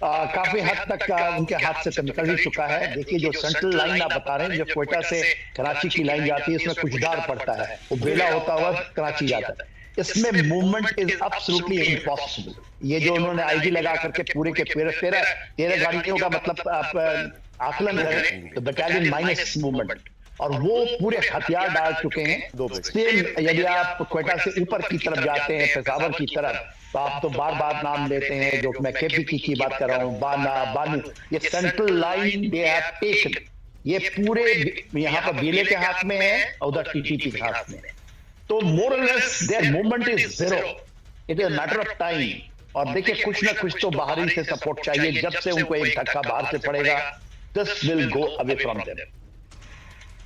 काफी हद तक उनके हाथ से तो निकल ही चुका है। देखिए जो सेंट्रल लाइन आप बता रहे हैं, जो क्वेटा से कराची की लाइन जाती है, इसमें कुछ दार पड़ता है, वो बेला होता हुआ कराची जाता है। इसमें मूवमेंट इज एब्सोल्युटली इम्पॉसिबल। ये जो उन्होंने आईडी लगा करके पूरे के 13 गाड़ियों का मतलब आप आकलन करें तो बटालियन माइनस मूवमेंट, और वो पूरे हथियार डाल चुके हैं। सेम यदि आप क्वेटा से ऊपर की तरफ जाते हैं, पेशावर की तरफ, तो आप तो बार बार नाम लेते हैं, जो मैं केपीकी की बात कर रहा हूँ, बाना बानू, ये central line they have taken, ये पूरे यहाँ पर बीले के हाथ में है और उधर टीटीपी के हाथ में है। तो मोर और less there movement is zero, it is matter of time. और देखिए कुछ ना कुछ तो बाहरी से सपोर्ट चाहिए। जब से उनको एक धक्का बाहर से पड़ेगा, this will go away from them.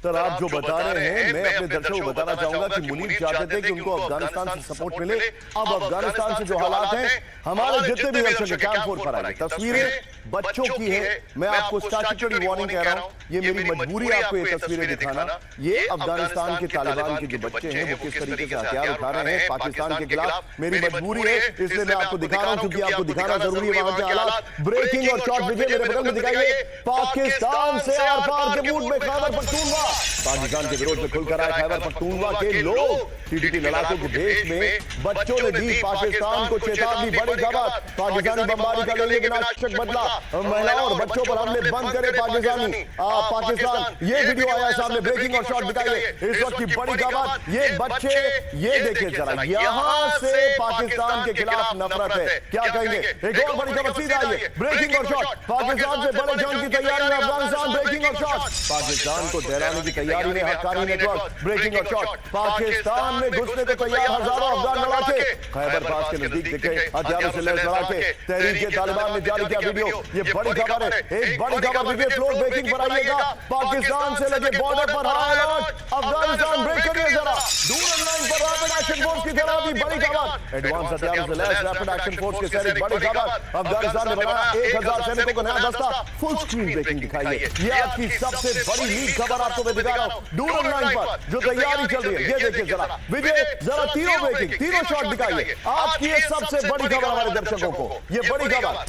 Sir आप जो बता रहे हैं, मैं अपने दर्शकों को बताना चाहूंगा कि मुनीर चाहते थे कि उनको अफगानिस्तान से सपोर्ट मिले। अब अफगानिस्तान से जो हालात हैं, हमारे जितने भी दर्शक कैंप पर आए, तस्वीरें बच्चों की है। मैं आपको स्टैट्यूटरी वार्निंग कह रहा हूं, ये मेरी मजबूरी आपको ये तस्वीरें दिखाना। ये अफगानिस्तान के तालिबान के जो बच्चे हैं, वो किस तरीके से हथियार उठा रहे हैं पाकिस्तान के खिलाफ। मेरी मजबूरी है, इसलिए मैं आपको दिखा रहा हूं, क्योंकि आपको दिखाना जरूरी है वहां के हालात। ब्रेकिंग और शॉर्ट विजय मेरे बगल में दिखाइए। पाकिस्तान से आर पार के मूड में खैबर पख्तूनख्वा पाकिस्तान के विरोध में खुलकर आए खैबर पख्तूनख्वा के लोग। टीटीपी लड़ाकों के भेष में बच्चों ने दी पाकिस्तान को चेतावनी। बड़ी खबर, पाकिस्तानी बमबारी का लेंगे विनाशक बदला, महिलाओं और बच्चों पर हमले बंद करे पाकिस्तान। ये वीडियो आया सामने, ब्रेकिंग और शॉट दिखाइए इस वक्त की बड़ी खबर। ये बच्चे, ये देखिए जरा, यहां से पाकिस्तान के खिलाफ नफरत है, क्या कहेंगे। एक और बड़ी खबर सीधा आइए, ब्रेकिंग और शॉट। पाकिस्तान से बड़े जंग की तैयारी में अफगानिस्तान, ब्रेकिंग और शॉट। पाकिस्तान को डराने की तैयारी में हक्कानी नेटवर्क, ब्रेकिंग और शॉट। पाकिस्तान में घुसने को तैयार हजारों अफगान लड़ाके खैबर पास के नजदीक दिखे, हथियारों से लैस लड़ाके। तहरीक तालिबान ने जारी किया वीडियो, ये बड़ी खबर है। एक बड़ी खबर वीडियो फ्लोर ब्रेकिंग पर आइएगा। पाकिस्तान से लगे बॉर्डर पर हाई अलर्ट, अफगानिस्तान ब्रेक करिए जरा। दूर लाइन पर रैपिड एक्शन फोर्स की तैनाती, बड़ी खबर। एडवांस हथियारों से लैस रैपिड एक्शन फोर्स के सैनिक, बड़ी खबर। अफगानिस्तान ने बनाया 1000 सैनिकों का नया दस्ता, फुल स्क्रीन ब्रेकिंग दिखाइए। ये आपकी सबसे बड़ी लीड खबर आपको मैं दिखा रहा हूं। डूरन लाइन पर जो तैयारी चल रही है, ये देखिए जरा विजय, जरा तीनों ब्रेकिंग, तीनों शॉट दिखाइए। आपकी ये सबसे बड़ी खबर हमारे दर्शकों को, ये बड़ी खबर।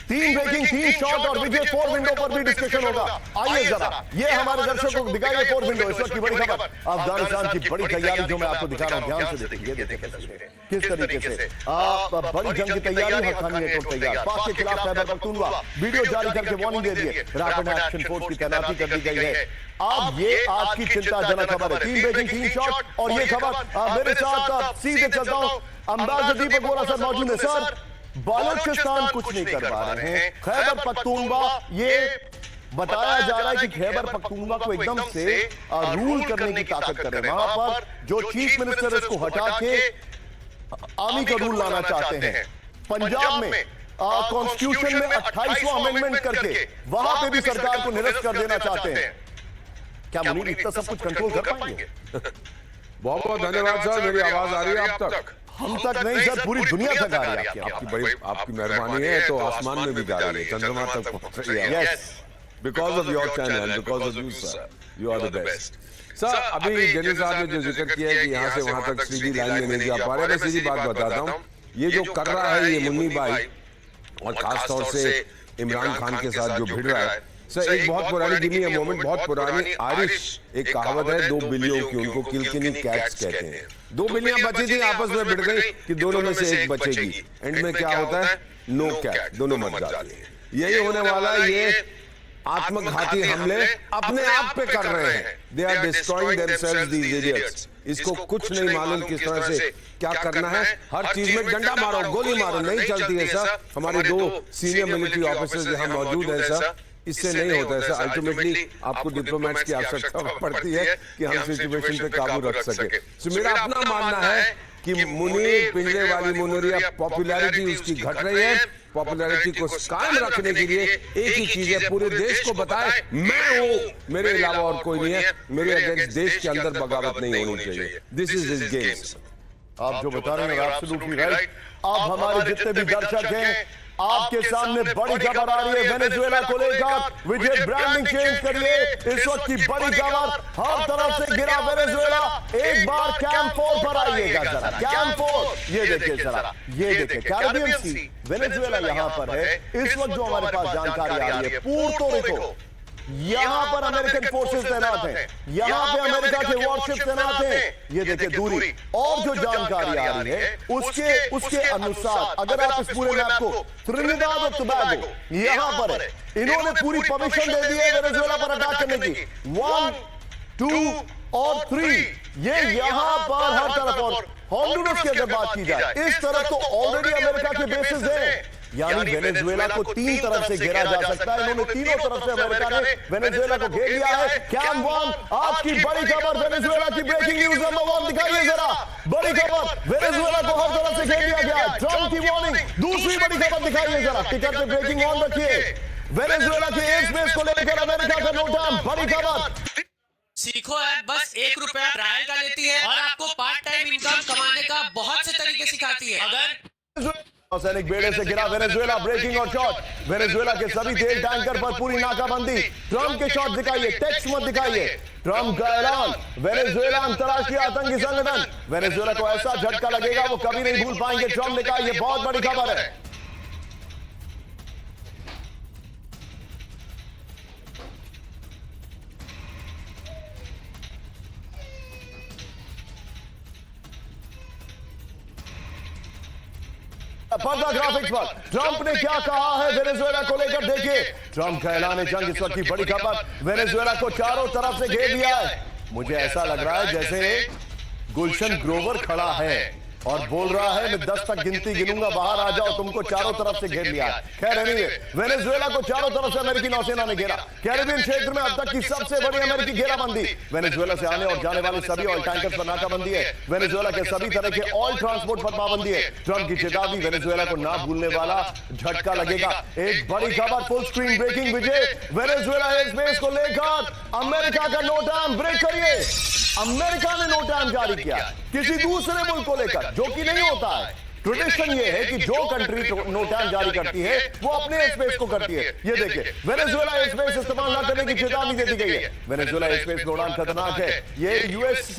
3 ब्रेकिंग, 3 शॉट और विजय 4 विंडो पर भी डिस्कशन होगा। आइए जरा ये हमारे दर्शकों को दिखाइए 4 विंडो। इस वक्त की बड़ी खबर, अफगानिस्तान की बड़ी तैयारी जो मैं आपको दिखा रहा हूं, ध्यान से देखिए। ये देखिए किस तरीके से आप बड़ी जंग की तैयारी, हक्कानी नेटवर्क तैयार। पाक के खिलाफ खैबर पख्तूनख्वा वीडियो जारी करके वार्निंग दे दी है, रैपिड एक्शन फोर्स की तैनाती कर दी गई है। अब ये आपकी चिंताजनक खबर है, 3 ब्रेकिंग, 3 शॉट और ये खबर। मेरे साथ सीधे चलता हूं, अंबासिडर दीपक बोरा सर मौजूद है। सर, बलूचिस्तान कुछ नहीं कर पा रहे हैं, खैबर पख्तूनख्वा, ये बताया जा रहा है कि खैबर पख्तूनख्वा को एकदम से रूल करने की ताकत कर रहे हैं। वहां पर जो चीफ मिनिस्टर है उसको हटा के आर्मी का रूल लाना चाहते हैं। पंजाब में कॉन्स्टिट्यूशन में 28वां अमेंडमेंट करके वहां पे भी सरकार को निरस्त कर देना चाहते हैं। क्या मुनीर इतना सब कुछ कंट्रोल कर पाएंगे? बहुत बहुत धन्यवाद सर, मेरी आवाज आ रही है आप तक? हम तक नहीं सर, पूरी दुनिया तक आ रही है। आपकी बड़ी आपकी मेहरबानी है, तो आसमान में भी जा रही है, चंद्रमा तक पहुंच रही है। Yes, because of your channel, because of you sir, you are the best. Sir, अभी जेनी साहब ने जो जिक्र किया है कि यहाँ से वहां तक सीधी लाइन में नहीं जा पा रहे, मैं सीधी बात बताता हूँ। ये जो कर रहा है ये मुन्नी भाई, और खासतौर से इमरान खान के साथ जो भिड़ रहा है सर, एक बहुत पुरानी गिनी है मोमेंट, बहुत पुरानी आयरिश एक कहावत है 2 बिल्लियों की, उनको किलकिनी कैट्स कहते हैं। 2 बिल्लियां बची थी, आपस में भिड़ गई कि दोनों में से एक बचेगी। एंड में क्या होता है? नो कैट, दोनों मर जाती है। यही होने वाला है। ये आत्मघाती हमले अपने आप पे कर रहे हैं। They are destroying themselves, these idiots. इसको कुछ नहीं मालूम किस तरह से क्या करना है। हर चीज में डंडा मारो, गोली मारो, नहीं चलती है सर। हमारे 2 सीनियर मिलिट्री ऑफिसर्स यहाँ मौजूद हैं सर, इससे नहीं होता है सर। अल्टीमेटली आपको डिप्लोमेट्स की आवश्यकता पड़ती है कि हम सिचुएशन पे काबू रख सके। तो मेरा अपना मानना है कि मुनीर, पिंजरे वाली मुनीरिया, पॉपुलैरिटी उसकी घट रही है। पॉपुलैरिटी को कायम रखने के लिए एक ही चीज है, पूरे देश को बताए मैं हूं, मेरे अलावा और कोई नहीं है। मेरे अगेंस्ट देश के अंदर बगावत नहीं होनी चाहिए। This is his game. आप जो बता रहे हैं एब्सोल्युटली राइट। अब हमारे जितने भी दर्शक हैं, आपके सामने बड़ी खबर आ रही है वेनेजुएला को लेकर। विजय ब्रांडिंग चेंज करिए, इस वक्त की बड़ी खबर, हर तरफ से गिरा वेनेजुएला। एक बार कैंप 4 पर आइएगा जरा, कैंप 4 ये देखिए जरा, ये देखिए कैरिबियन सी, वेनेजुएला यहां पर है। इस वक्त जो हमारे पास जानकारी आ रही है, पुर्तो रिको, यहां पर अमेरिकन फोर्सेस तैनात हैं, यहां पे अमेरिका के वॉरशिप तैनात हैं। ये देखिए दूरी, और जो जानकारी आ रही है उसके अनुसार अगर आप इस पूरे मैप को, त्रिनिदाद और टोबैगो यहां पर है, इन्होंने पूरी परमिशन दे दी है वेनेजुएला पर अटैक करने की। 1, 2 और 3 ये यहां पर हर तरफ। और हॉन्डुरस की अगर बात की जाए, इस तरफ तो ऑलरेडी अमेरिका के बेसिस हैं, यानी वेनेजुएला को 3 तरफ से घेरा जा सकता है। इन्होंने तीनों तरफ से अमेरिका ने वेनेजुएला को घेर लिया है। कैंप 1 आज की बड़ी खबर, वेनेजुएला की ब्रेकिंग न्यूज नंबर 1 दिखाइए जरा। बड़ी खबर, वेनेजुएला को हर तरफ से घेर लिया गया, ट्रंप की वार्निंग। दूसरी बड़ी खबर दिखाइए जरा, टिकट पे ब्रेकिंग ऑन रखिए। वेनेजुएला के एयर स्पेस को लेकर अमेरिका का नोटम, बड़ी खबर। सीखो ऐप बस ₹1 ट्रायल का लेती है और आपको पार्ट टाइम इनकम कमाने का बहुत से तरीके सिखाती है। अगर सैनिक बेड़े से गिरा वेनेजुएला, ब्रेकिंग और शॉट। वेनेजुएला के सभी तेल टैंकर पर पूरी नाकाबंदी। ट्रंप के शॉट दिखाइए, टेक्स्ट मत दिखाइए। ट्रंप का ऐलान, वेनेजुएला अंतरराष्ट्रीय आतंकी संगठन। वेनेजुएला को ऐसा झटका लगेगा वो कभी नहीं भूल पाएंगे, ट्रंप ने कहा। यह बहुत बड़ी खबर है। पर्दा ग्राफिक्स पर ट्रंप ने क्या कहा है वेनेजुएला को लेकर, देखिए। ट्रंप का ऐलान जंग इस वक्त की बड़ी खबर। वेनेजुएला को चारों तरफ से घेर लिया है। मुझे ऐसा लग रहा है जैसे गुलशन ग्रोवर खड़ा है और बोल रहा है मैं 10 तक गिनती गिनूंगा, बाहर आ जाओ, तुमको चारों तरफ से घेर लिया है। खैर नहीं, वेनेजुएला को चारों तरफ से अमेरिकी नौसेना ने घेरा। कैरिबियन क्षेत्र में अब तक की सबसे बड़ी अमेरिकी घेराबंदी। वेनेजुएला से आने और जाने वाले सभी ऑयल टैंकर्स पर नाकाबंदी है। वेनेजुएला के सभी तरह के ऑयल ट्रांसपोर्ट पर पाबंदी है। ट्रंप की चेतावनी, वेनेजुएला को ना भूलने वाला झटका लगेगा। एक बड़ी खबर, फुल स्क्रीन ब्रेकिंग विजय, वेनेजुएला एयर स्पेस को लेकर अमेरिका का नोटम, ब्रेक करिए। अमेरिका ने नोटम जारी किया किसी दूसरे मुल्क को लेकर, जो कि नहीं होता है। ट्रेडिशन ये है कि जो कंट्री नोटम जारी करती है वो अपने स्पेस को करती है। ये देखिए, वेनेजुएला स्पेस इस्तेमाल न करने की चेतावनी दे दी गई है। वेनेजुएला स्पेस में उड़ान खतरनाक है। ये यूएस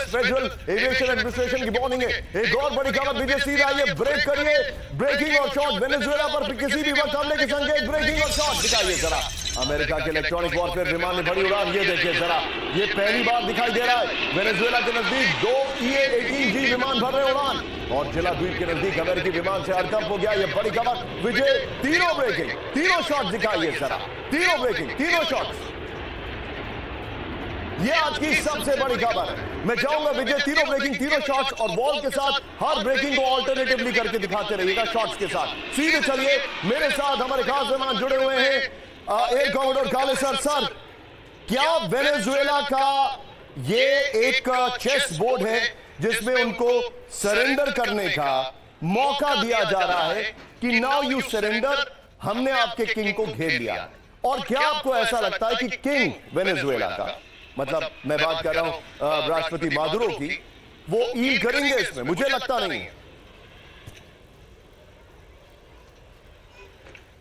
फेडरल एविएशन एडमिनिस्ट्रेशन की वार्निंग है। एक और बड़ी खबर विजय सीधा, ये ब्रेक करिए, ब्रेकिंग और शॉट। वेनेजुएला पर किसी भी वक्त हमले के संकेत, ब्रेकिंग और शॉट दिखाइए जरा। अमेरिका के इलेक्ट्रॉनिक वॉरफेयर विमान में बड़ी उड़ान, ये देखिए जरा, ये पहली बार दिखाई दे रहा है। वेनेजुएला के नजदीक 2 EA-18G विमान भर रहे उड़ान और जिला द्वीप के नजदीक अमेरिकी विमान से हड़कंप हो गया। ये बड़ी खबर विजय, तीनों ब्रेकिंग, तीनों शॉट दिखाइए जरा, तीनों ब्रेकिंग, तीनों शॉट। ये आज की सबसे बड़ी खबर है। मैं चाहूंगा विजय तीनों ब्रेकिंग, तीनों शॉट्स और बॉल के साथ हर ब्रेकिंग को ऑल्टरनेटिवली करके दिखाते रहिएगा शॉट्स के साथ। सीधे चलिए, मेरे साथ हमारे खास मेहमान जुड़े हुए हैं। एयर कमांडर काले सर, क्या वेनेजुएला का ये एक चेस बोर्ड है जिसमें उनको सरेंडर करने का मौका दिया जा रहा है कि नाउ यू सरेंडर, हमने आपके किंग को घेर लिया। और क्या आपको ऐसा लगता है कि किंग वेनेजुएला का, मतलब मैं बात कर रहा हूं राष्ट्रपति मादुरो की, वो ईल करेंगे इसमें? मुझे लगता नहीं है।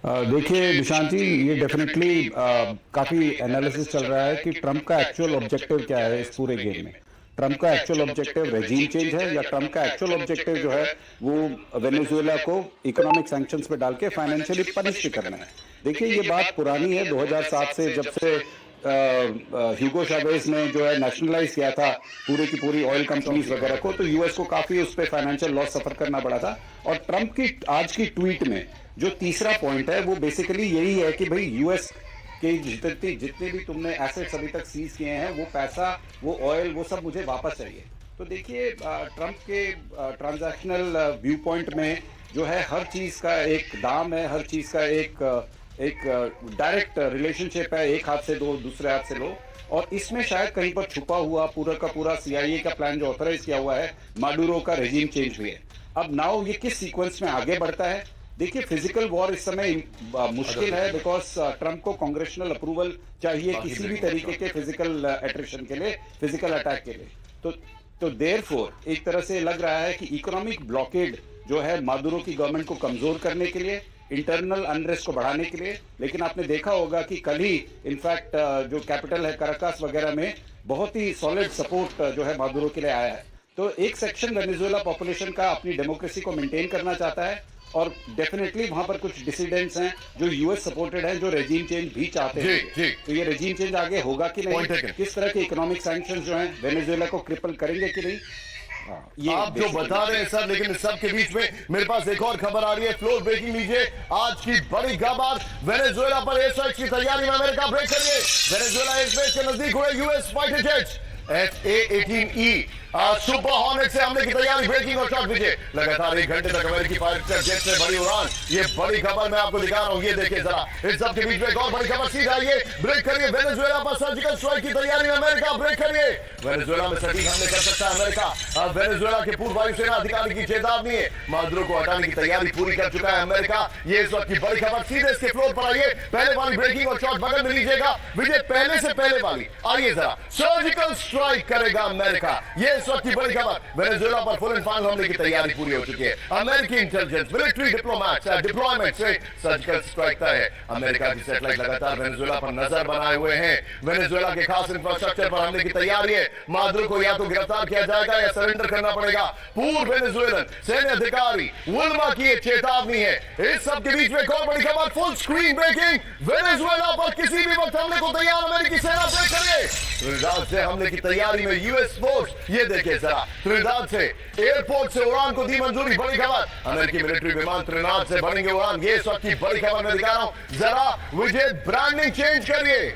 देखिए निशांत जी, ये डेफिनेटली काफी एनालिसिस चल रहा है कि ट्रंप का एक्चुअल ऑब्जेक्टिव क्या है इस पूरे गेम में। ट्रंप का एक्चुअल ऑब्जेक्टिव रेजीम चेंज है या ट्रंप का एक्चुअल ऑब्जेक्टिव जो है वो वेनेजुएला को इकोनॉमिक सैंक्शंस पे डाल के फाइनेंशियली पनिश करना है। देखिए ये बात पुरानी है, 2007 से जब से ह्यूगो चावेज ने जो है नेशनलाइज किया था पूरी की पूरी ऑयल कंपनीज वगैरह को, तो यूएस को काफी उस पर फाइनेंशियल लॉस सफर करना पड़ा था। और ट्रंप की आज की ट्वीट में जो तीसरा पॉइंट है वो बेसिकली यही है कि भाई यूएस के जितने भी तुमने एसेट्स अभी तक सीज किए हैं, वो पैसा, वो ऑयल, वो सब मुझे वापस चाहिए। तो देखिए ट्रंप के ट्रांजैक्शनल व्यू पॉइंट में जो है हर चीज का एक दाम है, हर चीज का एक डायरेक्ट रिलेशनशिप है, एक हाथ से दो दूसरे हाथ से लो। और इसमें शायद कहीं पर छुपा हुआ पूरा का पूरा CIA का प्लान जो ऑथराइज किया हुआ है माडुरो का रेजिम चेंज भी है। अब नाउ ये किस सीक्वेंस में आगे बढ़ता है? देखिए फिजिकल वॉर इस समय मुश्किल है, बिकॉज ट्रंप को कांग्रेशनल अप्रूवल चाहिए किसी भी तरीके के फिजिकल एट्रिशन के लिए, फिजिकल अटैक के लिए। तो देयरफॉर एक तरह से लग रहा है कि इकोनॉमिक ब्लॉकेड जो है मादुरो की गवर्नमेंट को कमजोर करने के लिए इंटरनल अनरेस्ट को बढ़ाने के लिए। लेकिन आपने देखा होगा कि कल ही इनफैक्ट जो कैपिटल है कराकास वगैरह में बहुत ही सॉलिड सपोर्ट जो है मादुरो के लिए आया है। तो एक सेक्शन वेनेजुएला पॉपुलेशन का अपनी डेमोक्रेसी को मेंटेन करना चाहता है और डेफिनेटली वहां पर कुछ डिसिडेंट्स हैं जो यूएस सपोर्टेड हैं, जो रेजिम चेंज भी चाहते हैं। तो ये रेजिम चेंज आगे होगा कि नहीं, किस तरह के इकोनॉमिक सैंक्शंस जो हैं वेनेजुएला को क्रिपल करेंगे कि नहीं, ये आप जो बता रहे हैं सर, लेकिन इस सब के बीच में मेरे पास एक और खबर आ रही है। फ्लोर ब्रेकिंग लीजिए, आज की बड़ी खबर, वेनेजुएला पर एयर स्ट्राइक की तैयारी में अमेरिका। ब्रेक करिए, वेनेजुएला एयरबेस के नजदीक हुए US fighter jets FA-18E super hornet से हमले की तैयारी। ब्रेकिंग और शॉट दीजिए, लगातार 1 घंटे तक अमेरिकी फाइटर जेट से बड़ी उड़ान। ये बड़ी खबर मैं आपको दिखा रहा हूं, ये देखिए जरा। इस सब के बीच में एक और बड़ी खबर, सीधा ये ब्रेक करिए, वेनेजुएला पर सर्जिकल स्ट्राइक की तैयारी में अमेरिका। ब्रेक करिए, वेनेजुएला में सटीक हमले कर सकता है अमेरिका। अब वेनेजुएला के पूर्व वायुसेना अधिकारी की चेतावनी है, मादुरो को हटाने की तैयारी पूरी कर चुका है अमेरिका। ये इस वक्त की बड़ी खबर। सीधे इसके फ्लोर पर आइए, पहले वाली ब्रेकिंग और शॉट बगल में लीजिएगा विजय, पहले से पहले वाली आइए जरा। सर्जिकल स्ट्राइक करेगा अमेरिका, ये इस वक्त की बड़ी खबर। वेनेजुएला पर फुल एंड फाइनल हमले की तैयारी पूरी हो चुकी है। अमेरिकी इंटेलिजेंस मिलिट्री डिप्लोमेट से सर्जिकल स्ट्राइक तय है। अमेरिका की सैटेलाइट लगातार वेनेजुएला पर नजर बनाए हुए हैं। वेनेजुएला के खास इंफ्रास्ट्रक्चर पर हमले की तैयारी है। मादुरो को या तो गिरफ्तार किया जाएगा या सरेंडर करना पड़ेगा। पूर्व वेनेजुएलन सैन्य अधिकारी विल्मा की एक चेतावनी है। इस सब के बीच में एक और बड़ी खबर, फुल स्क्रीन ब्रेकिंग, वेनेजुएला पर किसी भी वक्त हमले को तैयार अमेरिकी सेना। ब्रेक करिए, ट्रिनिडाद से हमले की तैयारी में यूएस फोर्स। ये देखिए जरा, ट्रिनिडाद से एयरपोर्ट से उड़ान को दी मंजूरी। बड़ी खबर, अमेरिकी मिलिट्री विमान ट्रिनिडाद से भरेंगे उड़ान। ये इस वक्त की बड़ी खबर मैं दिखा रहा हूं, जरा विजय ब्रांडिंग चेंज करिए।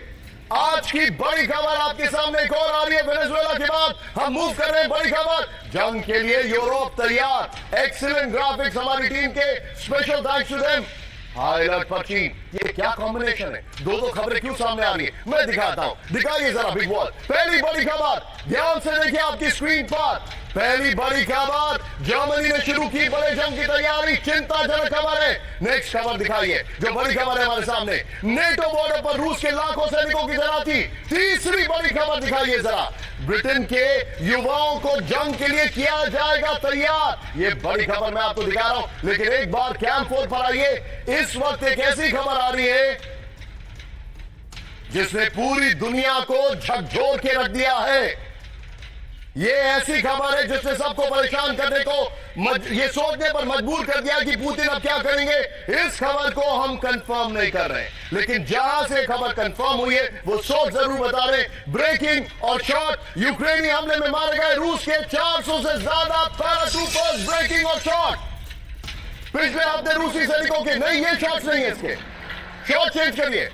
आज की बड़ी खबर आपके सामने एक और आ रही है। वेनेजुएला के बाद हम मूव कर रहे हैं बड़ी खबर, जंग के लिए यूरोप तैयार। एक्सीलेंट ग्राफिक्स हमारी टीम के, special thanks to them. High alert पर चीन, ये क्या कॉम्बिनेशन है? दो खबरें क्यों सामने आ रही है, मैं दिखाता हूं। दिखाइए जरा बिग वॉल। पहली बड़ी खबर, ध्यान से देखिए आपकी स्क्रीन पर। पहली बड़ी खबर, जर्मनी ने शुरू की बड़े जंग की तैयारी, चिंताजनक खबर है। नेक्स्ट खबर दिखाइए, जो बड़ी खबर है हमारे सामने, नेटो बॉर्डर पर रूस के लाखों सैनिकों की तैनाती। तीसरी बड़ी खबर दिखाइए जरा, ब्रिटेन के युवाओं को जंग के लिए किया जाएगा तैयार। ये बड़ी खबर मैं आपको दिखा रहा हूं, लेकिन एक बार कैंप 4 पर आइए। इस वक्त एक ऐसी खबर आ रही है जिसने पूरी दुनिया को झकझोर के रख दिया है। ये ऐसी खबर है जिसने सबको परेशान करने को, ये सोचने पर मजबूर कर दिया कि पुतिन अब क्या करेंगे। इस खबर को हम कंफर्म नहीं कर रहे, लेकिन जहां से खबर कंफर्म हुई है वो सोच जरूर बता रहे। ब्रेकिंग और शॉट, यूक्रेनी हमले में मारे गए रूस के 400 से ज्यादा पैराट्रूपर्स। ब्रेकिंग और शॉट, पिछले हफ्ते रूसी सैनिकों के, नहीं ये शॉट्स नहीं है, इसके शॉट चेंज करिए।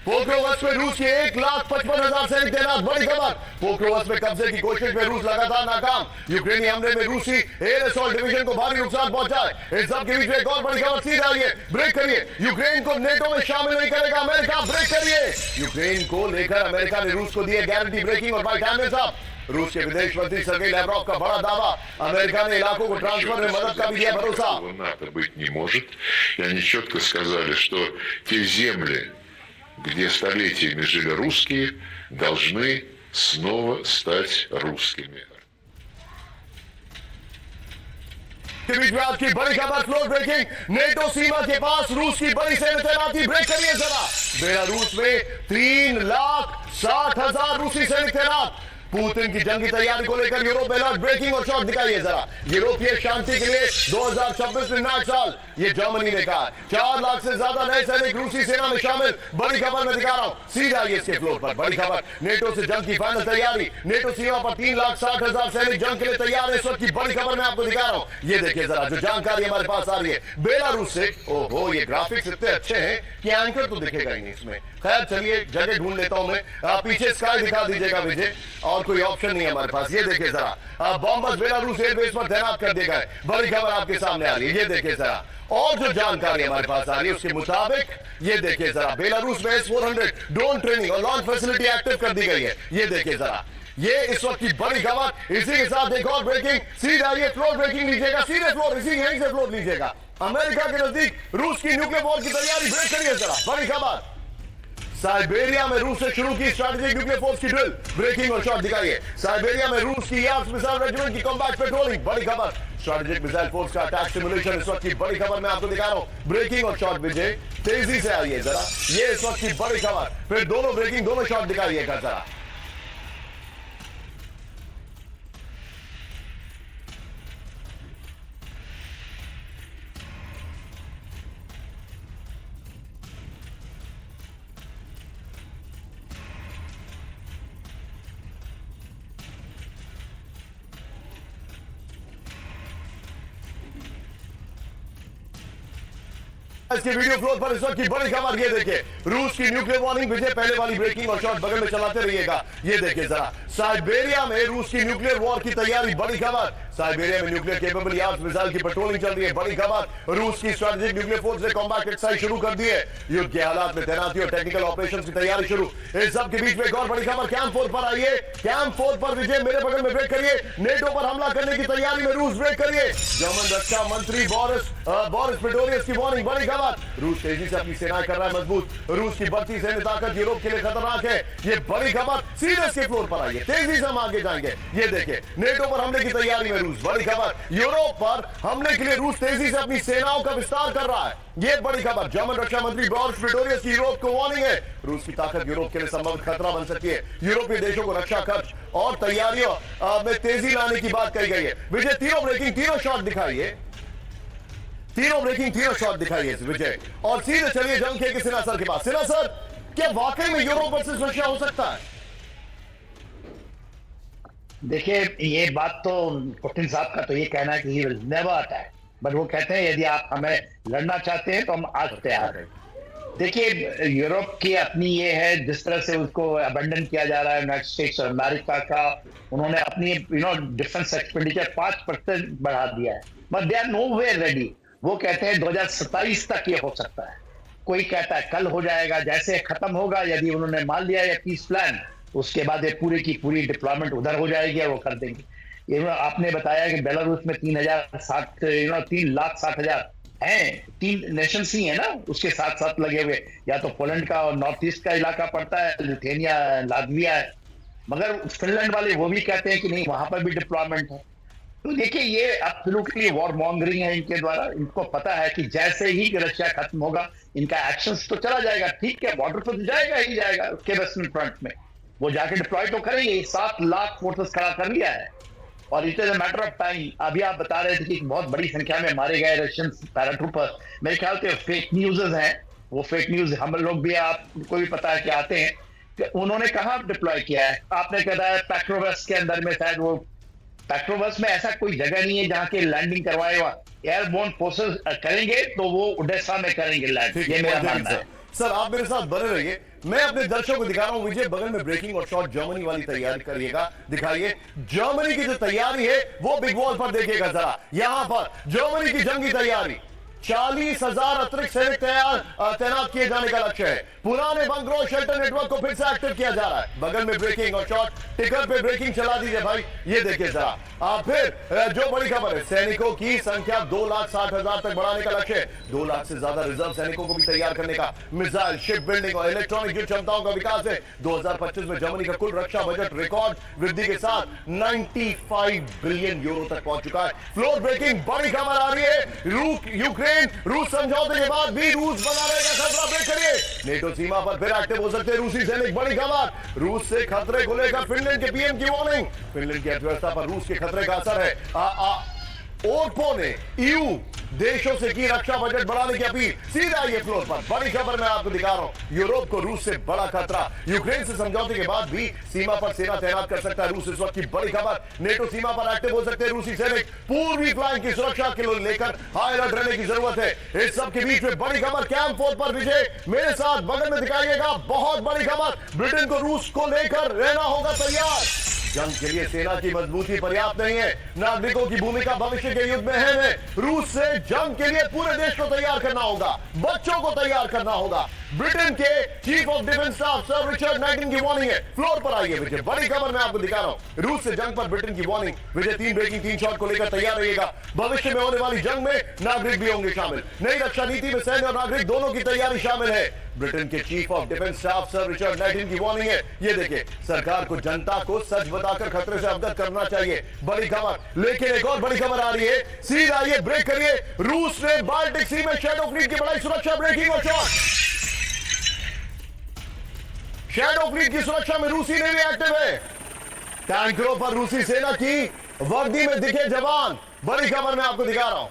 पोक्रोवस में रूस के 1,55,000 सैनिक तैनात। बड़ी खबर, पोक्रोवस में कब्जे की कोशिश में रूस लगातार नाकाम। यूक्रेनी हमले में रूसी एयर असॉल्ट डिवीजन को भारी नुकसान पहुंचा है। इस सब के बीच में एक और बड़ी खबर, सीधा आइए। ब्रेक करिए, यूक्रेन को नेटो में शामिल नहीं करेगा अमेरिका। ब्रेक करिए, यूक्रेन को लेकर अमेरिका ने रूस को दिए गारंटी। ब्रेकिंग और बाइट साहब, रूस के विदेश मंत्री सर्गेई लैवरोव का बड़ा दावा, अमेरिका ने इलाकों को ट्रांसफर में मदद का भी दिया भरोसा। НАТО быть не может, и они четко сказали, что те земли, где столетиями жили русские, должны снова стать русскими. के बीच में आज की बड़ी खबर, फ्लोर ब्रेकिंग, नेटो सीमा के पास रूस की बड़ी सैन्य तैनाती। ब्रेक करिए जरा, बेलारूस में 3,60,000 रूसी सैनिक तैनात। पुतिन की जंग की तैयारी को लेकर यूरोप में अलर्ट। ब्रेकिंग और शॉट दिखाइए जरा, यूरोपीय शांति के लिए 2026 निर्णायक साल, ये जर्मनी ने कहा। 4 लाख से ज्यादा नए सैनिक रूसी सेना में शामिल। बड़ी खबर मैं दिखा रहा हूं, सीधा ये इसके फ्लोर पर। बड़ी खबर, नेटो से जंग की फाइनल तैयारी। नेटो सीमा पर 3,60,000 सैनिक जंग के लिए तैयार है। इस वक्त की बड़ी खबर मैं आपको दिखा रहा हूं, ये देखिए जरा, जो जानकारी हमारे पास आ रही है बेलारूस से। ओहो, ये ग्राफिक्स इतने अच्छे हैं कि एंकर तो दिखेगा ही नहीं इसमें। खैर चलिए, जगह ढूंढ लेता हूं मैं। पीछे स्काई दिखा दीजिएगा विजय, और कोई ऑप्शन नहीं है हमारे पास। ये देखिए जरा, बॉम्बर्स बेलारूस एयरबेस पर तैनात कर दिए गए। बड़ी खबर आपके सामने आ रही है, ये देखिए जरा। और जो जानकारी हमारे पास आ रही है उसके मुताबिक ये देखिए जरा, बेलारूस में S-400 ड्रोन ट्रेनिंग और लॉन्च फैसिलिटी एक्टिव कर दी गई है। ये देखिए जरा, ये इस वक्त की बड़ी खबर। इसी के साथ एक और ब्रेकिंग, सीधा ये फ्लोर ब्रेकिंग लीजिएगा, सीधे फ्लोर, इसी यहीं से फ्लोर लीजिएगा। अमेरिका के नजदीक रूस की न्यूक्लियर वॉर की तैयारी ब्रेक करिए जरा। बड़ी खबर, साइबेरिया में रूस से शुरू की स्ट्रैटेजिक न्यूक्लियर फोर्स की ड्रिल। ब्रेकिंग और शॉट दिखाइए। साइबेरिया में रूस की यार्ड्स मिसाइल रेजिमेंट की कॉम्बैट पेट्रोलिंग। बड़ी खबर, स्ट्रैटेजिक मिसाइल फोर्स का अटैक सिमुलेशन इस वक्त की बड़ी खबर मैं आपको दिखा रहा हूं। ब्रेकिंग और शॉट विजय, तेजी से आइए जरा, ये इस वक्त की बड़ी खबर। फिर दोनों ब्रेकिंग, दोनों शॉट दिखाइएगा जरा। इसके वीडियो फ्लोर पर इस वक्त की बड़ी खबर, ये देखिए, रूस की न्यूक्लियर वार्निंग विजय। पहले वाली ब्रेकिंग और शॉट बगल में चलाते रहिएगा। ये देखिए जरा, साइबेरिया में रूस की न्यूक्लियर वॉर की तैयारी। बड़ी खबर, साइबेरिया में न्यूक्लियर केपेबल यार्ड्स मिसाइल की पेट्रोलिंग चल रही है। बड़ी खबर, रूस की स्ट्रैटेजिक न्यूक्लियर फोर्स ने कॉम्बैट एक्सरसाइज शुरू कर दी है। युद्ध के हालात में तैनाती और टेक्निकल ऑपरेशन की तैयारी शुरू। इस सब के बीच में एक और बड़ी खबर, कैंप 4 पर आइए। कैंप 4 पर विजय, मेरे बगल में ब्रेक करिए। नेटो पर हमला करने की तैयारी में रूस, ब्रेक करिए। जर्मन रक्षा मंत्री बोरिस पिस्टोरियस की वार्निंग। बड़ी खबर, रूस तेजी से अपनी सेनाएं कर रहा है मजबूत। रूस की बढ़ती सैन्य ताकत यूरोप के लिए खतरनाक है। ये बड़ी खबर, सीधे के फ्लोर पर आइए, तेजी से हम आगे जाएंगे। ये देखिए, नेटो पर हमले की तैयारी में रूस। बड़ी खबर, यूरोप पर हमले के लिए रूस तेजी से अपनी सेनाओं का विस्तार कर रहा है। ये बड़ी खबर, जर्मन रक्षा मंत्री बोरिस पिस्टोरियस की यूरोप को वार्निंग है। रूस की ताकत यूरोप के लिए संभव खतरा बन सकती है। यूरोपीय देशों को रक्षा खर्च और तैयारियों में तेजी लाने की बात कही गई है। विजय, तीनों ब्रेकिंग, तीनों शॉट दिखाइए। तीनों ब्रेकिंग, तीनों शॉट दिखाइए विजय। और सीधे चलिए जंग के सिन्हा सर के पास। सिन्हा सर, क्या वाकई में यूरोप वर्सेस रशिया हो सकता है? देखिए, ये बात तो पुतिन साहब का तो ये कहना है कि he will never attack, but वो कहते हैं यदि आप हमें लड़ना चाहते हैं तो हम आज तैयार हैं। देखिए, यूरोप की अपनी ये है, जिस तरह से उसको अबंडन किया जा रहा है यूनाइटेड स्टेट्स और अमेरिका का, उन्होंने अपनी डिफेंस एक्सपेंडिचर 5% बढ़ा दिया है, but they are no way ready. वो कहते हैं 2027 तक ये हो सकता है। कोई कहता है कल हो जाएगा, जैसे खत्म होगा, यदि उन्होंने मान लिया है पीस प्लान, उसके बाद ये पूरी की पूरी डिप्लॉयमेंट उधर हो जाएगी और वो कर देंगे। ये आपने बताया कि बेलारूस में 3,60,000 हैं, 3 नेशंस ही है ना, उसके साथ साथ लगे हुए, या तो पोलैंड का और नॉर्थ ईस्ट का इलाका पड़ता है, लिथुआनिया, लातविया है, मगर फिनलैंड वाले वो भी कहते हैं कि नहीं, वहां पर भी डिप्लॉयमेंट है। तो देखिए, ये एब्सोल्युटली वॉर मॉन्गरिंग है इनके द्वारा। इनको पता है कि जैसे ही रशिया खत्म होगा, इनका एक्शंस तो चला जाएगा, ठीक है, बॉर्डर पर तो जाएगा ही जाएगा, उसके वेस्टर्न फ्रंट में वो जाके डिप्लॉय तो करेंगे। 7 लाख फोर्सेस खड़ा कर लिया है और it is a matter of time. अभी आप बता रहे थे कि बहुत बड़ी संख्या में मारे गए रशियन पैराट्रूपर, मेरे ख्याल से फेक न्यूज़ हैं, वो फेक न्यूज हम लोग भी, आपको भी पता है कि आते हैं कि उन्होंने कहाँ डिप्लॉय किया है। आपने कहा है पैक्रोवस के अंदर में, शायद वो पैक्रोवस में ऐसा कोई जगह नहीं है जहाँ के लैंडिंग करवाए हुआ। एयरबोर्न फोर्सेस करेंगे तो वो ओडेसा में करेंगे लैंड, ये मेरा मानना है। सर, आप मेरे साथ बने रहिए, मैं अपने दर्शकों को दिखा रहा हूं। विजय, बगल में ब्रेकिंग और शॉट जर्मनी वाली तैयारी करिएगा, दिखाइए। जर्मनी की जो तैयारी है वो बिग वॉल पर देखिएगा जरा। यहां पर जर्मनी की जंगी तैयारी, 40,000 अतिरिक्त सैनिक तैनात किए जाने का लक्ष्य है। पुराने बंकरों शेल्टर नेटवर्क को फिर से एक्टिव किया जा रहा है। बगल में ब्रेकिंग और शॉट, टिकर पे ब्रेकिंग चला दीजिए भाई। ये देखिए जरा, फिर जो बड़ी खबर है, सैनिकों की संख्या 2,60,000 तक बढ़ाने का लक्ष्य है। 2 लाख से ज्यादा रिजर्व सैनिकों को भी तैयार करने का। मिसाइल, शिप बिल्डिंग और इलेक्ट्रॉनिक युद्ध क्षमताओं का विकास है। 2025 में जर्मनी का कुल रक्षा बजट रिकॉर्ड वृद्धि के साथ 95 बिलियन यूरो तक पहुंच चुका है। फ्लोर ब्रेकिंग, बड़ी खबर आ रही है। यूक्रेन रूस समझौते के बाद भी रूस बना रहेगा खतरा, ब्रेक करिए। नेटो सीमा पर फिर एक्टिव हो सकते हैं रूसी सैनिक। बड़ी खबर, रूस से खतरे को लेकर फिनलैंड के पीएम की वार्निंग। फिनलैंड की अर्थव्यवस्था पर रूस के खतरे का असर है। ओरपो ने ईयू देशों से की रक्षा बजट बढ़ाने की अपील। सीधा ये फ्लोर पर बड़ी खबर मैं आपको दिखा रहा हूं। यूरोप को रूस से बड़ा खतरा। यूक्रेन से समझौते के बाद भी सीमा पर सेना तैनात कर सकता है रूस, इस वक्त की बड़ी खबर। नेटो सीमा पर एक्टिव हो सकते हैं रूसी सैनिक। पूर्वी फ्लैंक की सुरक्षा के लेकर हाई अलर्ट रहने की जरूरत है। इस सब के बीच में बड़ी खबर, कैंप 4 पर विजय मेरे साथ बगल में दिखाइएगा। बहुत बड़ी खबर, ब्रिटेन को रूस को लेकर रहना होगा तैयार। जंग के लिए सेना की मजबूती पर्याप्त नहीं है, नागरिकों की भूमिका भविष्य के युद्ध में अहम है। रूस से जंग के लिए पूरे देश को तैयार करना होगा, बच्चों को तैयार करना होगा। ब्रिटेन के chief of defence staff sir Richard Nightingale की वार्निंग है। फ्लोर पर आइए विजय, बड़ी खबर मैं आपको दिखा रहा हूं। रूस से जंग पर ब्रिटेन की वार्निंग। विजय 3 ब्रेकिंग 3 शॉट को लेकर तैयार रहिएगा। भविष्य में होने वाली जंग में नागरिक भी होंगे शामिल। नई रक्षा नीति में सैन्य और नागरिक दोनों की तैयारी शामिल है। ब्रिटेन के chief of defence staff sir Richard Nightingale की वार्निंग है। ये देखिए, सरकार को जनता को सच बताकर खतरे से अवगत करना चाहिए। बड़ी खबर, लेकिन एक और बड़ी खबर आ रही है। सीधा आइए, ब्रेक करिए। रूस ने बाल्टिक सी में शैडो फ्लीट की बढ़ाई सुरक्षा, ब्रेकिंग और शॉट। शैडो फ्लीट की सुरक्षा में रूसी नेवी एक्टिव है। टैंकरों पर रूसी सेना की वर्दी में दिखे जवान। बड़ी खबर मैं आपको दिखा रहा हूं।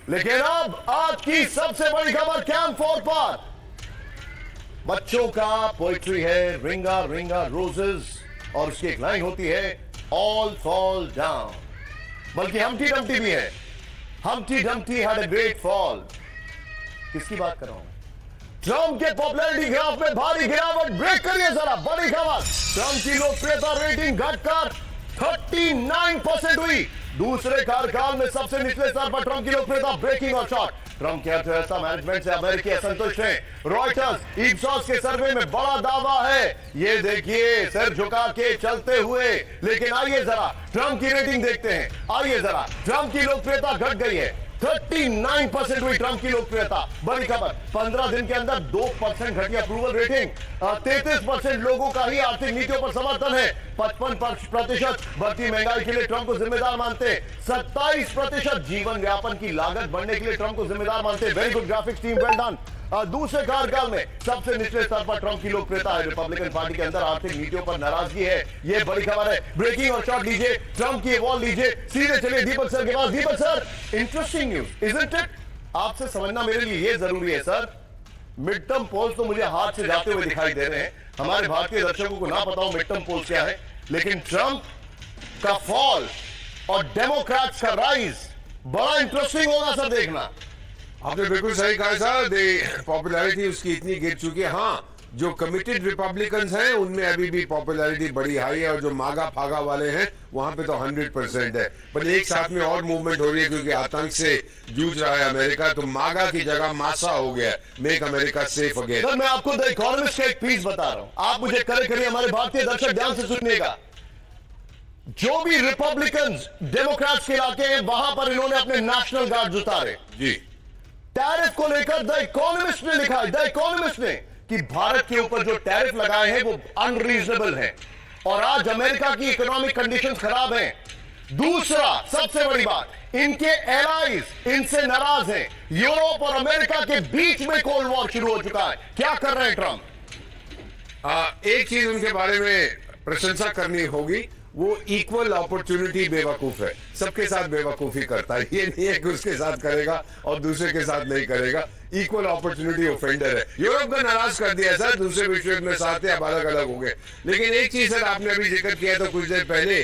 लेकिन अब आज की सबसे बड़ी खबर कैंप 4 पर बच्चों का पोइट्री है, रिंगा रिंगा रोजेस, और उसकी एक लाइन होती है, ऑल फॉल डाउन। बल्कि हमटी डम्टी भी है, हमटी Dumpty had a great fall. किसकी बात कर रहा हूं? ट्रंप के पॉपुलैरिटी ग्राफ में भारी गिरावट। ब्रेक करिए जरा, बड़ी खबर। ट्रंप की लोकप्रियता रेटिंग घटकर 39% हुई। दूसरे कार्यकाल में सबसे निचले स्तर पर ट्रंप की लोकप्रियता। ब्रेकिंग और शॉट। ट्रंप के अर्थव्यवस्था मैनेजमेंट से अमेरिकी असंतुष्ट हैं। रॉयटर्स इप्सॉस के सर्वे में बड़ा दावा है। ये देखिए, सिर झुका के चलते हुए। लेकिन आइए जरा ट्रंप की रेटिंग देखते हैं। आइए जरा, ट्रंप की लोकप्रियता घट गई है। 39% हुई ट्रंप की लोकप्रियता। बड़ी खबर, 15 दिन के अंदर 2% घटी अप्रूवल रेटिंग। 33% लोगों का ही आर्थिक नीतियों पर समर्थन है। 55% बढ़ती महंगाई के लिए ट्रंप को जिम्मेदार मानते। 27% जीवन यापन की लागत बढ़ने के लिए ट्रंप को जिम्मेदार मानते। Very good graphics team, well done. दूसरे कार्यकाल में सबसे निचले स्तर पर ट्रंप की लोकप्रियता है। रिपब्लिकन पार्टी के अंदर आर्थिक नीतियों पर नाराजगी है। यह बड़ी खबर है। ब्रेकिंग और शॉट लीजिए, ट्रंप की वॉल लीजिए। सीधे चलिए दीपक सर के पास। Deepak sir, interesting news isn't it? आपसे समझना मेरे लिए यह जरूरी है सर। मिड टर्म पोल्स तो मुझे हाथ से जाते हुए दिखाई दे रहे हैं। हमारे भारतीय दर्शकों को ना पता हो मिड टर्म पोल्स क्या है, लेकिन ट्रंप का फॉल और डेमोक्रेट्स का राइज बड़ा इंटरेस्टिंग होगा सर, देखना। आपने बिल्कुल सही कहा सर। पॉपुलैरिटी उसकी इतनी गिर चुकी है। हाँ, जो कमिटेड रिपब्लिकन्स हैं उनमें अभी भी पॉपुलैरिटी बड़ी हाई है, और जो मागा फागा वाले हैं वहां पे तो 100% है। पर एक साथ में और मूवमेंट हो रही है, क्योंकि आतंक से जूझ रहा है अमेरिका, तो मागा की जगह मासा हो गया, make America safe again. Sir, मैं आपको द इकोनॉमिस्ट का एक पीस बता रहा हूं, आप मुझे करिए, हमारे भारतीय दर्शक ध्यान से सुनिएगा। जो भी रिपब्लिकन डेमोक्रेट्स के इलाके हैं वहां पर इन्होंने अपने नेशनल गार्ड उतारे। जी, टैरिफ को लेकर द इकोनॉमिस्ट ने लिखा है, द इकोनॉमिस्ट ने, कि भारत के ऊपर जो टैरिफ लगाए हैं वो अनरीजनेबल है, और आज अमेरिका की इकोनॉमिक कंडीशंस खराब हैं। दूसरा सबसे बड़ी बात, इनके एलाइज इनसे नाराज हैं। यूरोप और अमेरिका के बीच में कोल्ड वॉर शुरू हो चुका है। क्या कर रहे हैं ट्रंप? एक चीज उनके बारे में प्रशंसा करनी होगी, वो इक्वल अपॉर्चुनिटी बेवकूफ है, सबके साथ बेवकूफी करता है। ये नहीं है कि उसके साथ करेगा और दूसरे के साथ नहीं करेगा। इक्वल अपॉर्चुनिटी ऑफेंडर है। यूरोप को नाराज कर दिया सर, दूसरे विश्व युद्ध में साथ है, अब अलग अलग हो गए। लेकिन एक चीज सर, आपने अभी जिक्र किया था कुछ देर पहले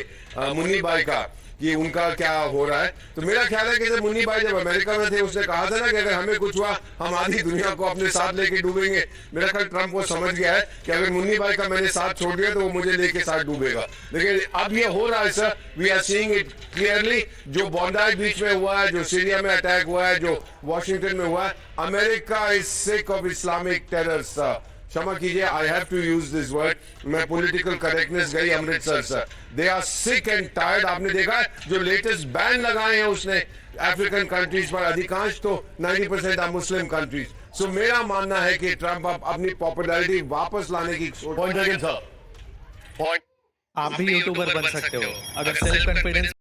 मुन्नी भाई का, कि उनका क्या हो रहा है। तो मेरा ख्याल है कि जब मुन्नी भाई जब अमेरिका में थे, उसने कहा था ना कि अगर हमें कुछ हुआ हम आधी दुनिया को अपने साथ लेके डूबेंगे। मेरा ख्याल ट्रंप को समझ गया है कि अगर मुन्नी भाई का मैंने साथ छोड़ दिया तो वो मुझे लेके साथ डूबेगा। लेकिन अब ये हो रहा है sir, we are seeing it clearly. जो बॉन्डाई बीच में हुआ है, जो सीरिया में अटैक हुआ है, जो वॉशिंगटन में हुआ है, America is sick of Islamic terror sir. क्षमा कीजिए, I have to use this word, मैं पॉलिटिकल करेक्टनेस गई Amritsar sir. They are sick and tired. आपने देखा है जो लेटेस्ट बैन लगाए हैं उसने अफ्रीकन कंट्रीज पर, अधिकांश तो 90% आर मुस्लिम कंट्रीज। सो मेरा मानना है कि ट्रंप अपनी पॉपुलैरिटी वापस लाने की सोच। Point again sir, point. आप भी यूट्यूबर बन सकते हो अगर सेल्फ कॉन्फिडेंस